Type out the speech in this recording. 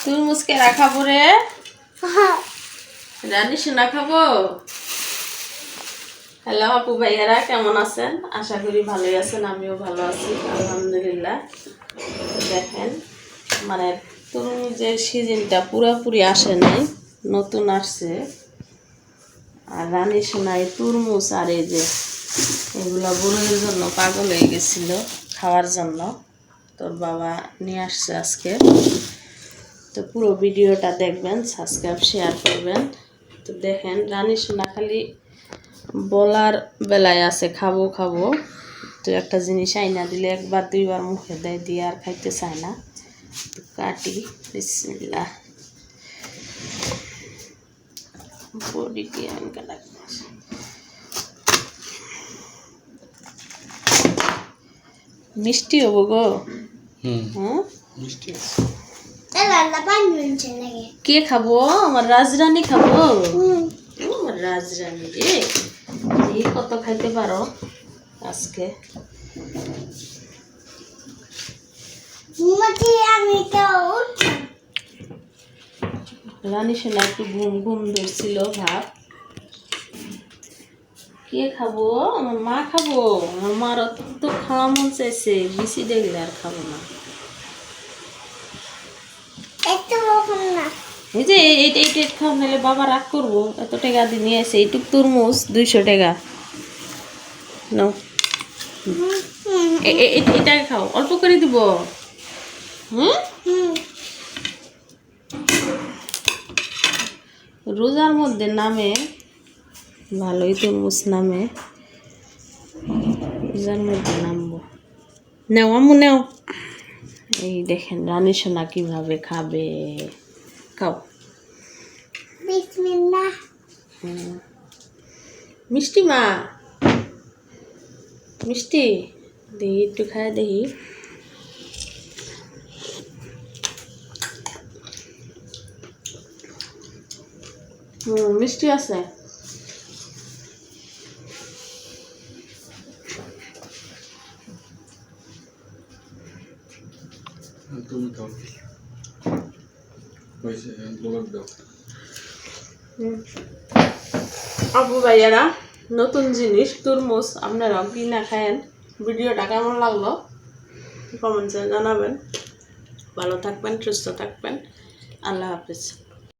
তরমুজ কে রাখাবো রে রানী সোনা খাবো। হ্যালো আপু ভাইয়ারা, কেমন আছেন? আশা করি ভালোই আছেন, আমিও ভালো আছি আলহামদুলিল্লাহ। দেখেন মানে তরমুজের সিজনটা পুরোপুরি আসে নাই, নতুন আসছে। আর রানী সোনাই তরমুজ আর এই যে এগুলা বুড়োর জন্য পাগল হয়ে গেছিল খাওয়ার জন্য, তোর বাবা নিয়ে আসছে আজকে। তো পুরো ভিডিওটা দেখবেন, সাবস্ক্রাইব শেয়ার করবেন। তো দেখেন রানী সোনা খালি বলার বেলায় আছে খাবো খাবো, তো একটা জিনিস আইনা দিলে একবার দুইবার মুখে দেয়, দিয়ে আর খাইতে চায় না। তো কাটি, বিসমিল্লাহ। বডি দিয়ে কাটা মিষ্টি হবো গো। হ্যাঁ মিষ্টি। কে খাবো? আমার রাজরানী খাবো। আমার রাজরানী রে, এই কত খাইতে পারো আজকে। রানী সোনা একটু ঘুম ঘুম ধরছিল ভাব। কে খাবো? আমার মা খাবো। আমার মার অত খাওয়া মন চাইছে, বেশি দেখলে আর খাবো না। এই যে এইটা খাওয়া নাহলে বাবা রাগ করবো। এত টাকা দিয়ে নিয়ে আসে, এইটুক তরমুজ 200 টাকা। নাও এটা খাও, অল্প করে দিব। রোজার মধ্যে নামে ভালোই তরমুজ নামে, রোজার মধ্যে নামবো। নেও আম্মু নেও। এই দেখেন রানী সোনা কিভাবে খাবে, খাও। বিসমিল্লাহ। মিষ্টি মা, মিষ্টি দেখি একটু খায় দেখি। মিষ্টি আছে। আপু ভাইয়ারা, নতুন জিনিস তরমুজ, আপনারাও কিনা খায়েন। ভিডিওটা কেমন লাগলো কমেন্টসে জানাবেন। ভালো থাকবেন, সুস্থ থাকবেন। আল্লাহ হাফিজ।